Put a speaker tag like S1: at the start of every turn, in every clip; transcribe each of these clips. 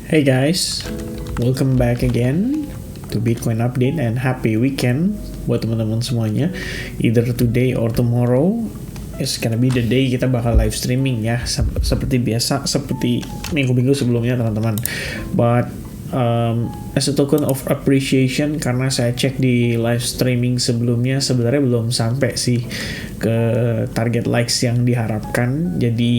S1: Hey guys, welcome back again to Bitcoin Update and happy weekend buat teman-teman semuanya. Either today or tomorrow is gonna be the day kita bakal live streaming ya, seperti biasa, seperti minggu-minggu sebelumnya teman-teman. But as a token of appreciation, karena saya cek di live streaming sebelumnya sebenarnya belum sampai sih ke target likes yang diharapkan. Jadi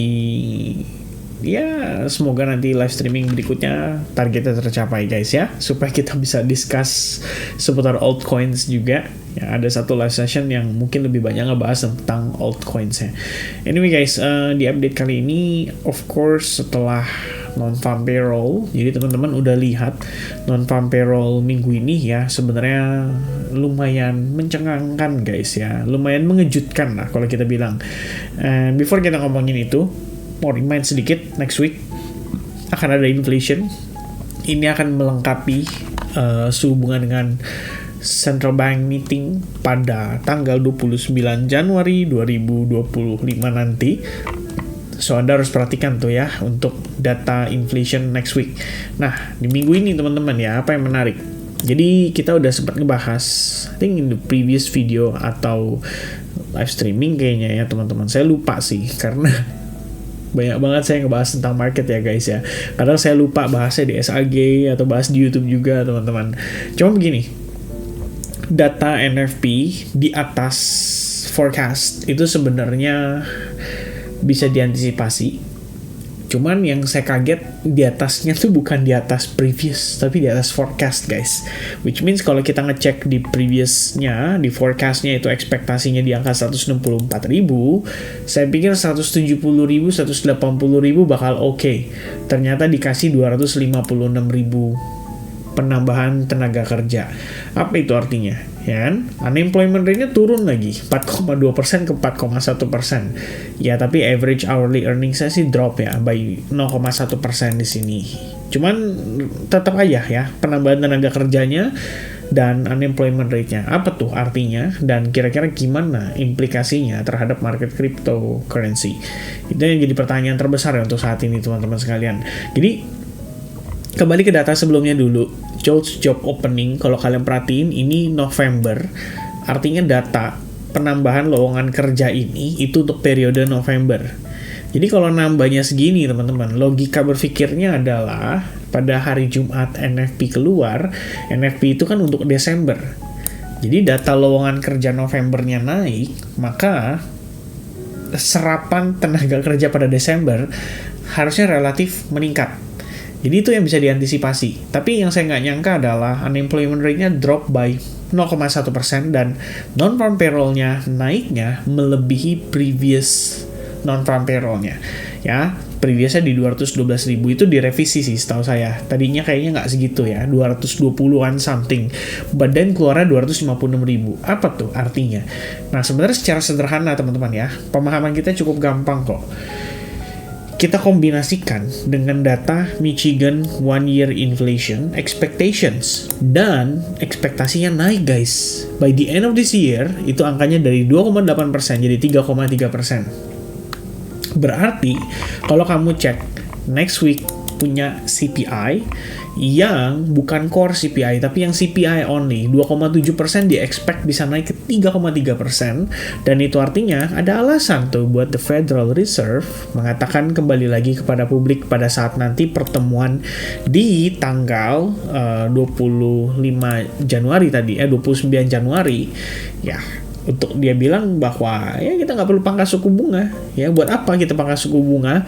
S1: ya semoga nanti live streaming berikutnya targetnya tercapai guys ya, supaya kita bisa discuss seputar altcoins juga ya. Ada satu live session yang mungkin lebih banyak ngebahas tentang altcoins ya. Anyway guys, di update kali ini of course setelah non-farm payroll, jadi teman-teman udah lihat non-farm payroll minggu ini ya, sebenarnya lumayan mencengangkan guys ya, lumayan mengejutkan lah kalau kita bilang. And before kita ngomongin itu, mau remind sedikit, next week akan ada inflation. Ini akan melengkapi sehubungan dengan Central Bank meeting pada tanggal 29 Januari 2025 nanti. So Anda harus perhatikan tuh ya untuk data inflation next week. Nah, di minggu ini teman-teman ya, apa yang menarik? Jadi kita udah sempat ngebahas, I think in the previous video atau live streaming kayaknya ya teman-teman. Saya lupa sih karena banyak banget saya ngebahas tentang market ya guys ya. Kadang saya lupa bahasnya di SAG atau bahas di YouTube juga teman-teman. Cuma begini, data NFP di atas forecast itu sebenarnya bisa diantisipasi. Cuman yang saya kaget di atasnya tuh bukan di atas previous, tapi di atas forecast guys. Which means kalau kita ngecek di previousnya, di forecastnya itu ekspektasinya di angka 164.000, saya pikir 170.000, 180.000 bakal oke. Ternyata dikasih 256.000 penambahan tenaga kerja. Apa itu artinya? Ya kan? Unemployment rate-nya turun lagi 4,2% ke 4,1%. Ya, tapi average hourly earnings saya sih drop ya by 0,1% di sini. Cuman tetap aja ya, penambahan tenaga kerjanya dan unemployment rate-nya. Apa tuh artinya dan kira-kira gimana implikasinya terhadap market cryptocurrency? Itu yang jadi pertanyaan terbesar ya untuk saat ini teman-teman sekalian. Jadi kembali ke data sebelumnya dulu. JOLTS job opening, kalau kalian perhatiin ini November, artinya data penambahan lowongan kerja ini itu untuk periode November. Jadi kalau nambahnya segini teman-teman, logika berpikirnya adalah pada hari Jumat NFP keluar, NFP itu kan untuk Desember. Jadi data lowongan kerja Novembernya naik, maka serapan tenaga kerja pada Desember harusnya relatif meningkat. Jadi itu yang bisa diantisipasi. Tapi yang saya nggak nyangka adalah unemployment rate-nya drop by 0,1% dan non-farm payroll-nya naiknya melebihi previous non-farm payroll-nya. Ya, previousnya di 212.000 itu direvisi sih setahu saya. Tadinya kayaknya nggak segitu ya, 220-an something. Badan keluarnya 256.000. Apa tuh artinya? Nah, sebenarnya secara sederhana teman-teman ya, pemahaman kita cukup gampang kok. Kita kombinasikan dengan data Michigan one year inflation expectations dan ekspektasinya naik guys. By the end of this year itu angkanya dari 2,8% jadi 3,3%. Berarti kalau kamu cek next week punya CPI yang bukan core CPI tapi yang CPI only 2,7% di-expect bisa naik ke 3,3%, dan itu artinya ada alasan tuh buat the Federal Reserve mengatakan kembali lagi kepada publik pada saat nanti pertemuan di tanggal 25 Januari tadi 29 Januari ya, untuk dia bilang bahwa ya kita nggak perlu pangkas suku bunga ya. Buat apa kita pangkas suku bunga?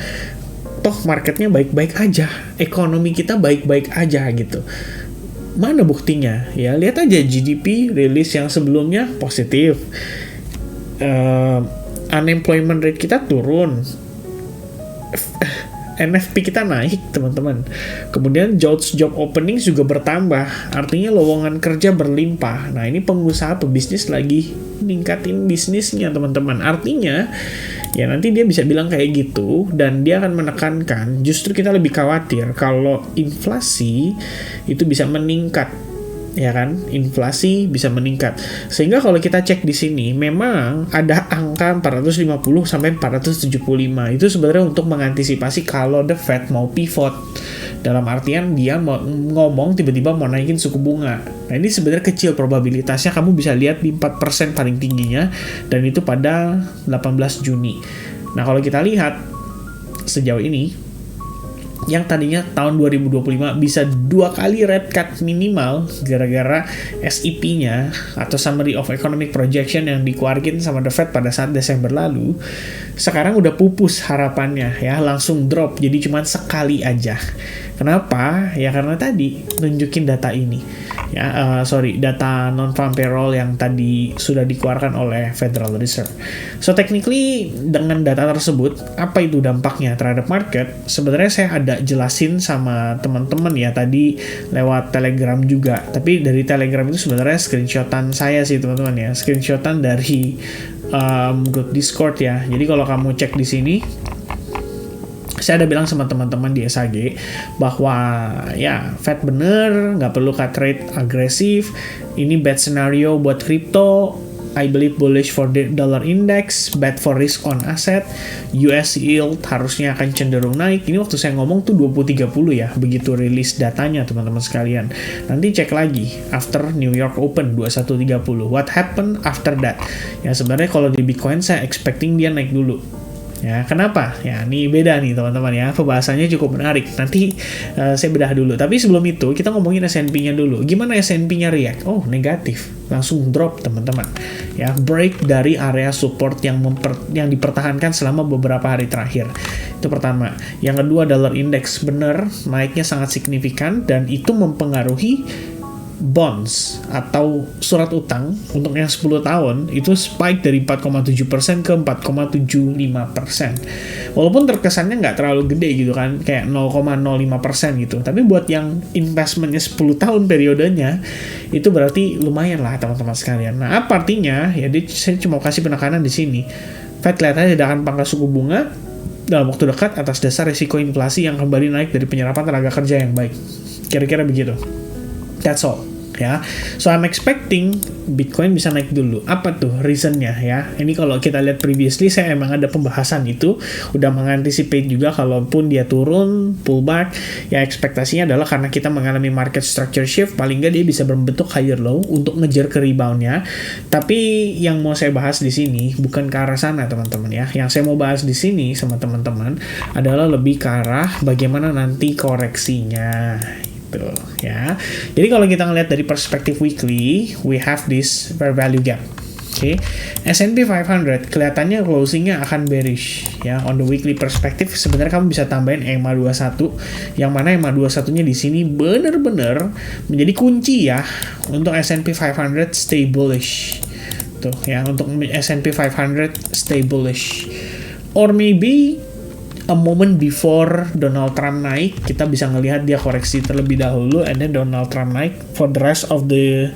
S1: Toh marketnya baik-baik aja, ekonomi kita baik-baik aja gitu. Mana buktinya? Ya lihat aja GDP rilis yang sebelumnya positif, unemployment rate kita turun, NFP kita naik teman-teman. Kemudian JOLTS job opening juga bertambah, artinya lowongan kerja berlimpah. Nah ini pengusaha pebisnis lagi ningkatin bisnisnya teman-teman. Artinya ya nanti dia bisa bilang kayak gitu dan dia akan menekankan, justru kita lebih khawatir kalau inflasi itu bisa meningkat ya kan, inflasi bisa meningkat. Sehingga kalau kita cek di sini memang ada angka 450 sampai 475. Itu sebenarnya untuk mengantisipasi kalau the Fed mau pivot Dalam artian dia mau ngomong tiba-tiba mau naikin suku bunga. Nah ini sebenarnya kecil probabilitasnya, kamu bisa lihat di 4% paling tingginya, dan itu pada 18 Juni. Nah kalau kita lihat sejauh ini, yang tadinya tahun 2025 bisa 2 kali rate cut minimal gara-gara SEP-nya atau Summary of Economic Projection yang dikeluarkan sama The Fed pada saat Desember lalu, sekarang udah pupus harapannya ya, langsung drop jadi cuma sekali aja. Kenapa? Ya karena tadi nunjukin data ini ya, data non-farm payroll yang tadi sudah dikeluarkan oleh Federal Reserve. So technically dengan data tersebut apa itu dampaknya terhadap market? Sebenarnya saya ada jelasin sama teman-teman ya tadi lewat Telegram juga. Tapi dari Telegram itu sebenarnya screenshotan saya sih teman-teman ya, screenshotan dari grup Discord ya. Jadi kalau kamu cek di sini, saya ada bilang sama teman-teman di SAG bahwa ya Fed bener, nggak perlu cut rate agresif, ini bad scenario buat crypto, I believe bullish for the dollar index, bad for risk on asset, US yield harusnya akan cenderung naik. Ini waktu saya ngomong tuh 2030 ya, begitu rilis datanya teman-teman sekalian. Nanti cek lagi after New York Open 2130, what happened after that. Ya sebenarnya kalau di Bitcoin saya expecting dia naik dulu. Ya, kenapa? Ya, ini beda nih teman-teman ya. Pembahasannya cukup menarik. Nanti saya bedah dulu. Tapi sebelum itu, kita ngomongin S&P-nya dulu. Gimana S&P-nya react? Oh, negatif. Langsung drop, teman-teman. Ya, break dari area support yang dipertahankan selama beberapa hari terakhir. Itu pertama. Yang kedua, dollar index benar naiknya sangat signifikan dan itu mempengaruhi bonds atau surat utang untuk yang 10 tahun itu spike dari 4,7% ke 4,75%. Walaupun terkesannya nggak terlalu gede gitu kan, kayak 0,05% gitu. Tapi buat yang investmentnya 10 tahun periodenya, itu berarti lumayan lah teman-teman sekalian. Nah, apa artinya? Ya, saya cuma kasih penekanan di sini. Fed kelihatannya tidak akan pangkas suku bunga dalam waktu dekat atas dasar risiko inflasi yang kembali naik dari penyerapan tenaga kerja yang baik. Kira-kira begitu. That's all. Ya, so I'm expecting Bitcoin bisa naik dulu. Apa tuh reasonnya ya? Ini kalau kita lihat previously, saya emang ada pembahasan itu, udah mengantisipate juga kalaupun dia turun, pullback, ya ekspektasinya adalah karena kita mengalami market structure shift, paling nggak dia bisa berbentuk higher low untuk ngejar ke rebound-nya. Tapi yang mau saya bahas di sini bukan ke arah sana teman-teman ya. Yang saya mau bahas di sini sama teman-teman adalah lebih ke arah bagaimana nanti koreksinya. Ya. Jadi kalau kita ngelihat dari perspektif weekly, we have this fair value gap. Oke. S&P 500 kelihatannya closingnya akan bearish ya. On the weekly perspective sebenarnya kamu bisa tambahin EMA 21 yang mana EMA 21-nya di sini benar-benar menjadi kunci ya untuk S&P 500 stay bullish. Tuh ya, untuk S&P 500 stay bullish. Or maybe a moment before Donald Trump naik, kita bisa ngelihat dia koreksi terlebih dahulu, and then Donald Trump naik for the rest of the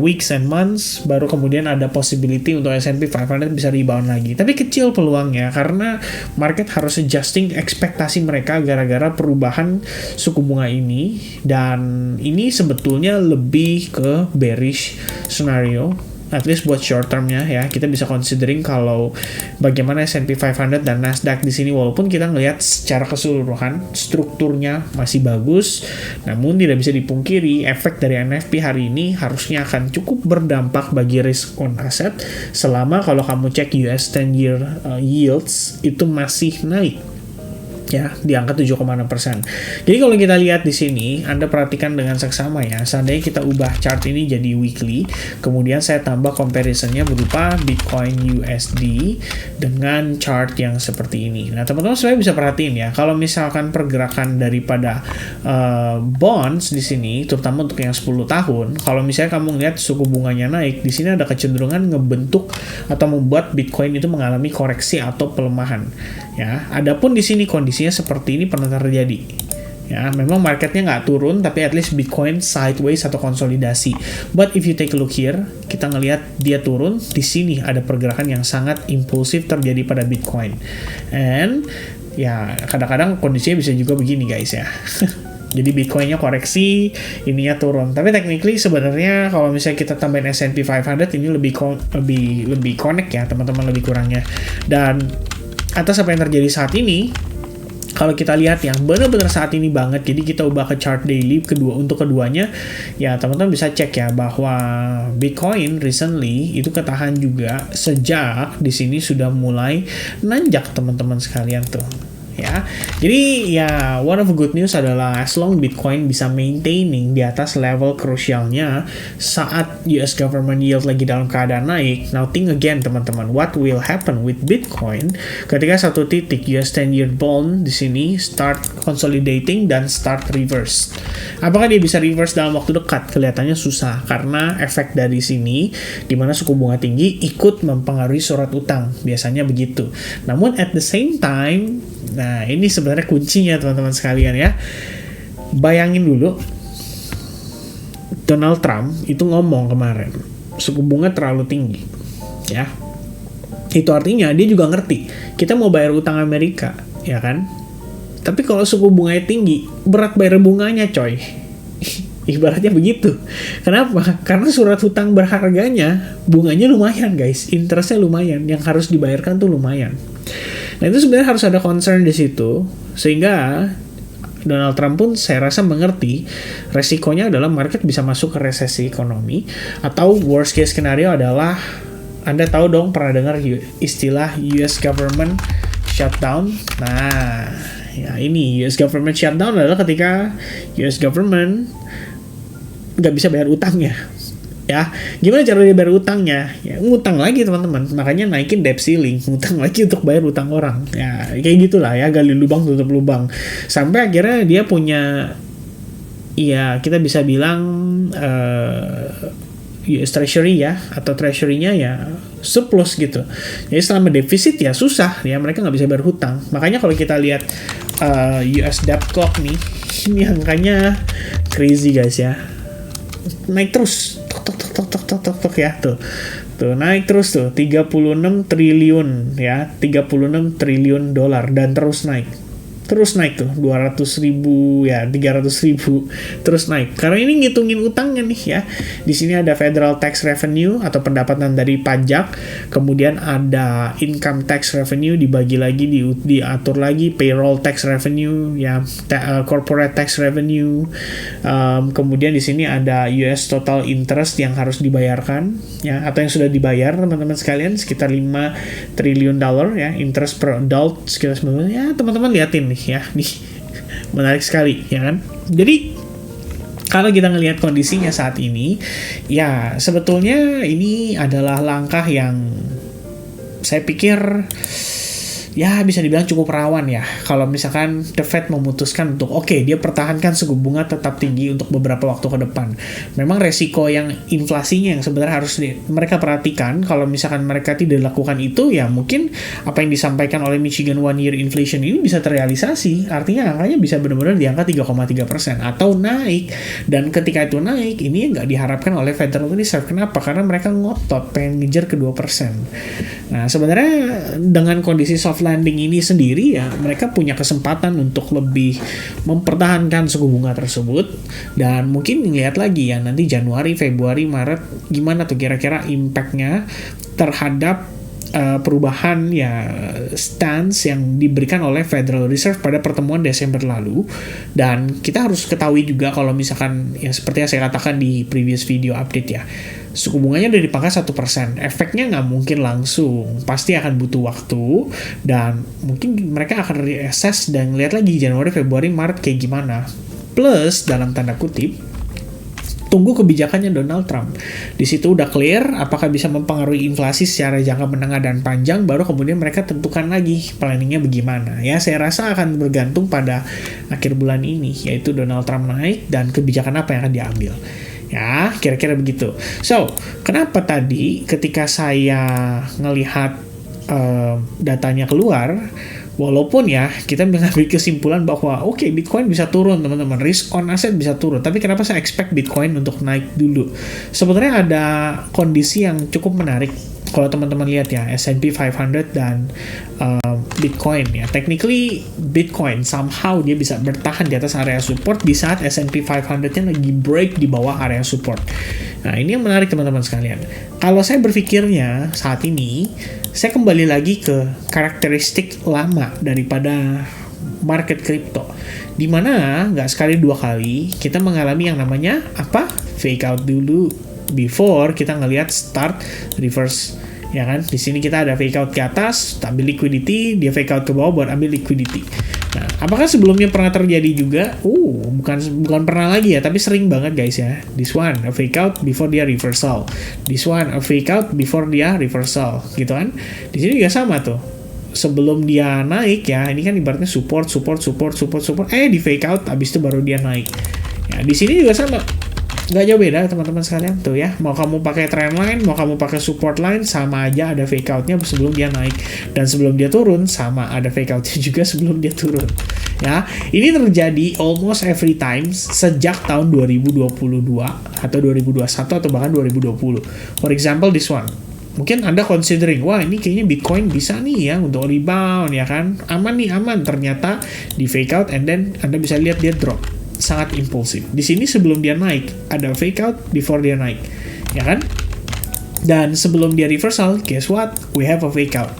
S1: weeks and months, baru kemudian ada possibility untuk S&P 500 bisa rebound lagi. Tapi kecil peluangnya karena market harus adjusting ekspektasi mereka gara-gara perubahan suku bunga ini, dan ini sebetulnya lebih ke bearish scenario. At least buat short termnya ya, kita bisa considering kalau bagaimana S&P 500 dan Nasdaq di sini, walaupun kita ngelihat secara keseluruhan strukturnya masih bagus, namun tidak bisa dipungkiri efek dari NFP hari ini harusnya akan cukup berdampak bagi risk on asset selama kalau kamu cek US 10-year yields itu masih naik ya di angka 7,6%. Jadi kalau kita lihat di sini, Anda perhatikan dengan seksama ya. Seandainya kita ubah chart ini jadi weekly, kemudian saya tambah comparisonnya berupa Bitcoin USD dengan chart yang seperti ini. Nah, teman-teman sebenarnya bisa perhatiin ya, kalau misalkan pergerakan daripada bonds di sini, terutama untuk yang 10 tahun, kalau misalnya kamu lihat suku bunganya naik, di sini ada kecenderungan ngebentuk atau membuat Bitcoin itu mengalami koreksi atau pelemahan. Ya, adapun di sini kondisinya seperti ini pernah terjadi. Ya, memang marketnya nggak turun, tapi at least Bitcoin sideways atau konsolidasi. But if you take a look here, kita ngelihat dia turun. Di sini ada pergerakan yang sangat impulsif terjadi pada Bitcoin. And ya kadang-kadang kondisinya bisa juga begini guys ya. Jadi Bitcoinnya koreksi, ininya turun. Tapi technically sebenarnya kalau misalnya kita tambahin S&P 500 ini lebih connect ya teman-teman, lebih kurangnya. Dan atas apa yang terjadi saat ini, kalau kita lihat yang benar-benar saat ini banget, jadi kita ubah ke chart daily untuk keduanya, ya teman-teman bisa cek ya bahwa Bitcoin recently itu ketahan juga sejak di sini sudah mulai nanjak teman-teman sekalian tuh. Ya, jadi ya one of the good news adalah as long Bitcoin bisa maintaining di atas level krusialnya saat US government yield lagi dalam keadaan naik. Now think again teman-teman, what will happen with Bitcoin ketika satu titik US 10-year bond di sini start consolidating dan start reverse? Apakah dia bisa reverse dalam waktu dekat? Kelihatannya susah karena efek dari sini di mana suku bunga tinggi ikut mempengaruhi surat utang, biasanya begitu. Namun at the same time, nah, ini sebenarnya kuncinya teman-teman sekalian ya. Bayangin dulu, Donald Trump itu ngomong kemarin, suku bunga terlalu tinggi. Ya. Itu artinya dia juga ngerti, kita mau bayar utang Amerika, ya kan? Tapi kalau suku bunganya tinggi, berat bayar bunganya, coy. Ibaratnya begitu. Kenapa? Karena surat hutang berharganya, bunganya lumayan, guys. Interestnya lumayan, yang harus dibayarkan tuh lumayan. Nah, itu sebenarnya harus ada concern di situ, sehingga Donald Trump pun saya rasa mengerti resikonya adalah market bisa masuk ke resesi ekonomi, atau worst case scenario adalah, Anda tahu dong, pernah dengar istilah US government shutdown? Nah, ya ini US government shutdown adalah ketika US government nggak bisa bayar utangnya. Ya, gimana cara dia bayar utangnya? Ya, ngutang lagi teman-teman. Makanya naikin debt ceiling, ngutang lagi untuk bayar utang orang. Ya, kayak gitulah ya, gali lubang tutup lubang. Sampai akhirnya dia punya, ya kita bisa bilang US Treasury ya, atau Treasury-nya ya surplus gitu. Jadi selama defisit ya susah ya, mereka nggak bisa bayar hutang. Makanya kalau kita lihat US debt clock nih, ini angkanya crazy guys ya. Naik terus, tok ya tuh naik terus tuh 36 triliun ya, 36 triliun dolar, dan terus naik tuh 200.000 ya, 300.000 terus naik karena ini ngitungin utangnya nih ya. Di sini ada federal tax revenue atau pendapatan dari pajak, kemudian ada income tax revenue dibagi lagi, diatur lagi payroll tax revenue ya, corporate tax revenue, kemudian di sini ada US total interest yang harus dibayarkan ya, atau yang sudah dibayar teman-teman sekalian sekitar 5 triliun dolar ya, interest per adult sekitar 9 ya. Teman-teman liatin nih ya, nih menarik sekali ya kan. Jadi kalau kita ngelihat kondisinya saat ini, ya sebetulnya ini adalah langkah yang saya pikir ya bisa dibilang cukup rawan ya. Kalau misalkan The Fed memutuskan untuk dia pertahankan suku bunga tetap tinggi untuk beberapa waktu ke depan. Memang resiko yang inflasinya yang sebenarnya harus mereka perhatikan. Kalau misalkan mereka tidak lakukan itu, ya mungkin apa yang disampaikan oleh Michigan One Year Inflation ini bisa terrealisasi. Artinya angkanya bisa benar-benar di angka 3,3% atau naik. Dan ketika itu naik, ini nggak diharapkan oleh Federal Reserve. Kenapa? Karena mereka ngotot pengen ngejar ke 2%. Nah, sebenarnya dengan kondisi soft landing ini sendiri ya, mereka punya kesempatan untuk lebih mempertahankan suku bunga tersebut, dan mungkin lihat lagi ya nanti Januari, Februari, Maret gimana tuh kira-kira impact-nya terhadap perubahan ya stance yang diberikan oleh Federal Reserve pada pertemuan Desember lalu. Dan kita harus ketahui juga kalau misalkan ya seperti yang saya katakan di previous video update ya, suku bunganya udah dipangkas 1%, efeknya nggak mungkin langsung, pasti akan butuh waktu, dan mungkin mereka akan reassess dan lihat lagi Januari, Februari, Maret kayak gimana. Plus dalam tanda kutip, tunggu kebijakannya Donald Trump. Di situ udah clear apakah bisa mempengaruhi inflasi secara jangka menengah dan panjang, baru kemudian mereka tentukan lagi planningnya bagaimana. Ya, saya rasa akan bergantung pada akhir bulan ini, yaitu Donald Trump naik dan kebijakan apa yang akan diambil. Ya, kira-kira begitu. So, kenapa tadi ketika saya ngelihat datanya keluar, walaupun ya kita mengambil kesimpulan bahwa Bitcoin bisa turun teman-teman, risk on asset bisa turun, tapi kenapa saya expect Bitcoin untuk naik dulu? Sebenarnya ada kondisi yang cukup menarik kalau teman-teman lihat ya, S&P 500 dan Bitcoin ya. Technically Bitcoin somehow dia bisa bertahan di atas area support di saat S&P 500-nya lagi break di bawah area support. Nah, ini yang menarik teman-teman sekalian. Kalau saya berpikirnya saat ini, saya kembali lagi ke karakteristik lama daripada market crypto, dimana nggak sekali dua kali kita mengalami yang namanya apa, fake out dulu before kita ngelihat start reverse, ya kan? Di sini kita ada fake out ke atas, ambil liquidity, dia fake out ke bawah buat ambil liquidity. Nah, apakah sebelumnya pernah terjadi juga? Bukan pernah lagi ya, tapi sering banget guys ya. This one a fake out before dia reversal. This one a fake out before dia reversal, gitu kan? Di sini juga sama tuh. Sebelum dia naik ya, ini kan ibaratnya support, di fake out, habis itu baru dia naik. Ya, di sini juga sama. Nggak jauh beda teman-teman sekalian tuh ya, mau kamu pakai trend line, mau kamu pakai support line, sama aja ada fake outnya sebelum dia naik, dan sebelum dia turun sama ada fake outnya juga sebelum dia turun ya. Ini terjadi almost every time sejak tahun 2022 atau 2021 atau bahkan 2020. For example this one, mungkin Anda considering, wah ini kayaknya Bitcoin bisa nih ya untuk rebound ya kan, aman, ternyata di fake out and then Anda bisa lihat dia drop. Sangat impulsif. Di sini sebelum dia naik ada fake out before dia naik, ya kan? Dan sebelum dia reversal, guess what? We have a fake out.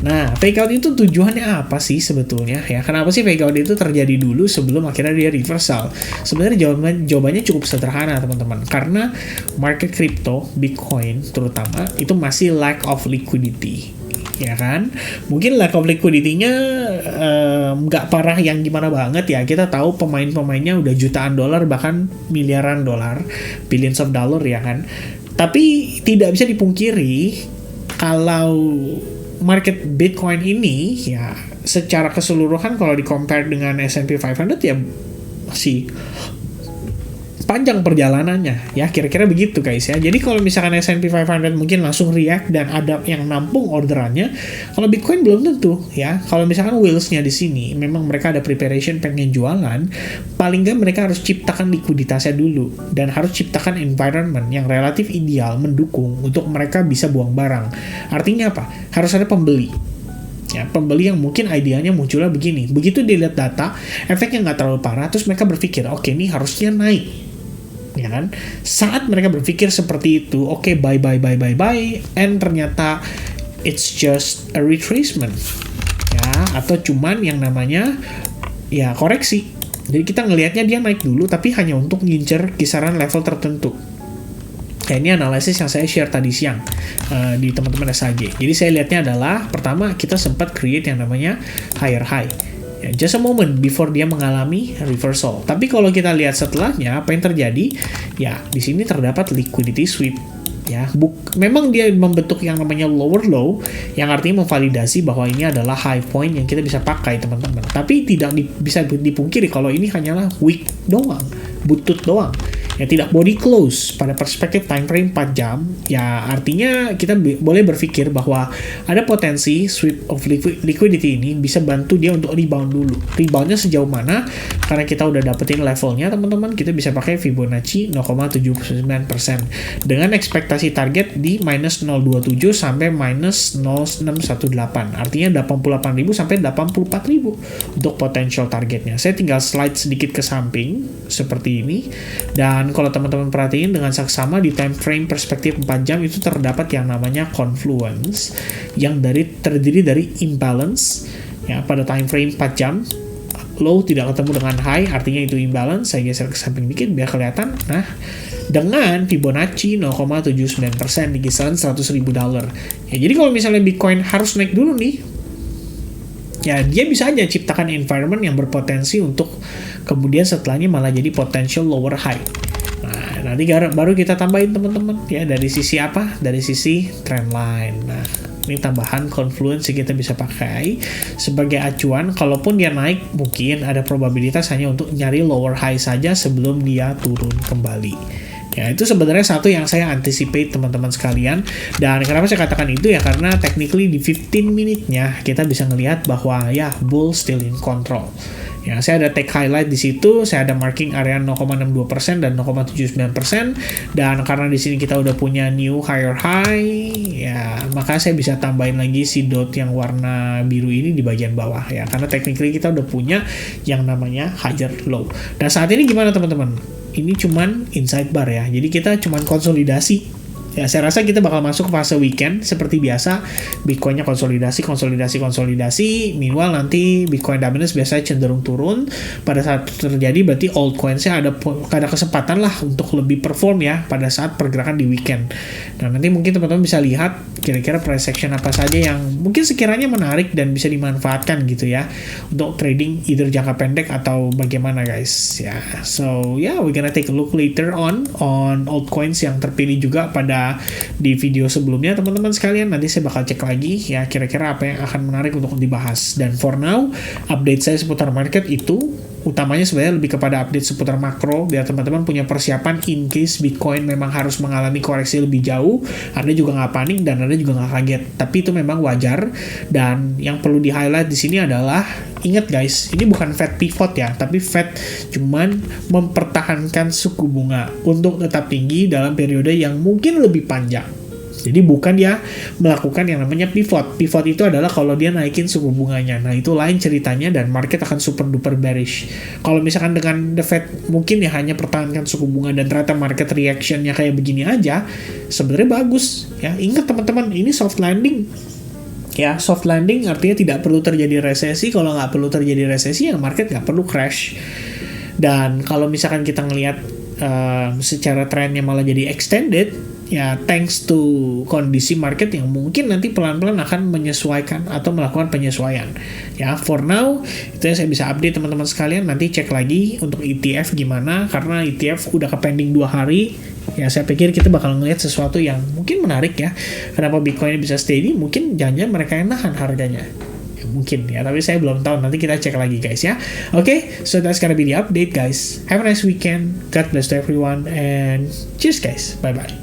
S1: Nah, fake out itu tujuannya apa sih sebetulnya? Ya, kenapa sih fake out itu terjadi dulu sebelum akhirnya dia reversal? Sebenarnya jawabannya cukup sederhana, teman-teman. Karena market crypto, Bitcoin terutama, itu masih lack of liquidity. Ya kan, mungkin lack of liquidity-nya nggak parah yang gimana banget ya. Kita tahu pemain-pemainnya udah jutaan dolar, bahkan miliaran dolar, billions of dollar ya kan. Tapi tidak bisa dipungkiri kalau market Bitcoin ini ya secara keseluruhan kalau di-compare dengan S&P 500 ya masih panjang perjalanannya ya, kira-kira begitu guys ya. Jadi kalau misalkan S&P 500 mungkin langsung react dan ada yang nampung orderannya, kalau Bitcoin belum tentu ya. Kalau misalkan whales-nya di sini memang mereka ada preparation pengen jualan, paling nggak mereka harus ciptakan likuiditasnya dulu dan harus ciptakan environment yang relatif ideal mendukung untuk mereka bisa buang barang. Artinya apa? Harus ada pembeli. Ya, pembeli yang mungkin idealnya munculnya begini, begitu dilihat data, efeknya nggak terlalu parah, terus mereka berpikir, oke, ini harusnya naik. Ya kan? Saat mereka berpikir seperti itu, oke, buy, and ternyata it's just a retracement. Ya, atau cuman yang namanya ya koreksi. Jadi kita ngelihatnya dia naik dulu tapi hanya untuk ngincer kisaran level tertentu. Ya, ini analisis yang saya share tadi siang di teman-teman SAG. Jadi saya lihatnya adalah pertama kita sempat create yang namanya higher high. Ya, just a moment before dia mengalami reversal. Tapi kalau kita lihat setelahnya apa yang terjadi? Ya, di sini terdapat liquidity sweep. Ya, memang dia membentuk yang namanya lower low, yang artinya memvalidasi bahwa ini adalah high point yang kita bisa pakai teman-teman. Tapi tidak bisa dipungkiri kalau ini hanyalah wick doang, butut doang. Ya, tidak body close pada perspektif time frame 4 jam, ya artinya kita boleh berpikir bahwa ada potensi sweep of liquidity ini bisa bantu dia untuk rebound dulu. Reboundnya sejauh mana? Karena kita udah dapetin levelnya teman-teman, kita bisa pakai Fibonacci 0,79% dengan ekspektasi target di minus 0,27 sampai minus 0,618. Artinya 88.000 sampai 84.000 untuk potential targetnya. Saya tinggal slide sedikit ke samping seperti ini, dan kalau teman-teman perhatiin dengan saksama di time frame perspektif 4 jam itu terdapat yang namanya confluence yang terdiri dari imbalance ya pada time frame 4 jam. Low tidak ketemu dengan high, artinya itu imbalance. Saya geser ke samping dikit biar kelihatan. Nah, dengan Fibonacci 0,79% di kisaran $100.000. Ya, jadi kalau misalnya Bitcoin harus naik dulu nih, ya dia bisa aja ciptakan environment yang berpotensi untuk kemudian setelahnya malah jadi potential lower high. Nah, nanti baru kita tambahin teman-teman ya dari sisi apa? Dari sisi trend line. Nah, ini tambahan confluence yang kita bisa pakai sebagai acuan. Kalaupun dia naik, mungkin ada probabilitas hanya untuk nyari lower high saja sebelum dia turun kembali. Ya, itu sebenarnya satu yang saya anticipate teman-teman sekalian. Dan kenapa saya katakan itu ya, karena technically di 15 minute-nya kita bisa ngelihat bahwa ya bull still in control. Ya, saya ada take highlight di situ, saya ada marking area 0,62% dan 0,79%, dan karena di sini kita udah punya new higher high, ya maka saya bisa tambahin lagi si dot yang warna biru ini di bagian bawah ya, karena technically kita udah punya yang namanya higher low. Dan saat ini gimana teman-teman? Ini cuman inside bar ya, jadi kita cuman konsolidasi Ya, saya rasa kita bakal masuk ke fase weekend seperti biasa. Bitcoinnya konsolidasi. Meanwhile nanti Bitcoin dominance biasanya cenderung turun. Pada saat itu terjadi berarti altcoins-nya ada kesempatan lah untuk lebih perform ya pada saat pergerakan di weekend. Nah, nanti mungkin teman-teman bisa lihat kira-kira price action apa saja yang mungkin sekiranya menarik dan bisa dimanfaatkan gitu ya untuk trading either jangka pendek atau bagaimana guys ya. So yeah, we're gonna take a look later on altcoins yang terpilih juga di video sebelumnya teman-teman sekalian. Nanti saya bakal cek lagi ya kira-kira apa yang akan menarik untuk dibahas. Dan for now, update saya seputar market itu utamanya sebenarnya lebih kepada update seputar makro biar teman-teman punya persiapan in case Bitcoin memang harus mengalami koreksi lebih jauh. Anda juga nggak panik dan Anda juga nggak kaget. Tapi itu memang wajar. Dan yang perlu di-highlight di sini adalah ingat guys, ini bukan Fed pivot ya, tapi Fed cuman mempertahankan suku bunga untuk tetap tinggi dalam periode yang mungkin lebih panjang. Jadi bukan dia melakukan yang namanya pivot. Pivot itu adalah kalau dia naikin suku bunganya. Nah, itu lain ceritanya dan market akan super duper bearish. Kalau misalkan dengan the Fed mungkin ya hanya pertahankan suku bunga dan ternyata market reactionnya kayak begini aja, sebenarnya bagus. Ya, ingat teman-teman, ini soft landing. Ya, soft landing artinya tidak perlu terjadi resesi. Kalau nggak perlu terjadi resesi, ya market nggak perlu crash. Dan kalau misalkan kita ngelihat secara trennya malah jadi extended, ya thanks to kondisi market yang mungkin nanti pelan-pelan akan menyesuaikan atau melakukan penyesuaian. Ya, for now itu yang saya bisa update teman-teman sekalian. Nanti cek lagi untuk ETF gimana, karena ETF udah ke pending 2 hari. Ya, saya pikir kita bakal ngelihat sesuatu yang mungkin menarik ya. Kenapa Bitcoin bisa steady? Mungkin jangan mereka yang nahan harganya. Mungkin ya, tapi saya belum tahu, nanti kita cek lagi guys ya. Oke, so that's gonna be the update guys. Have a nice weekend, God bless to everyone, and cheers guys, bye bye.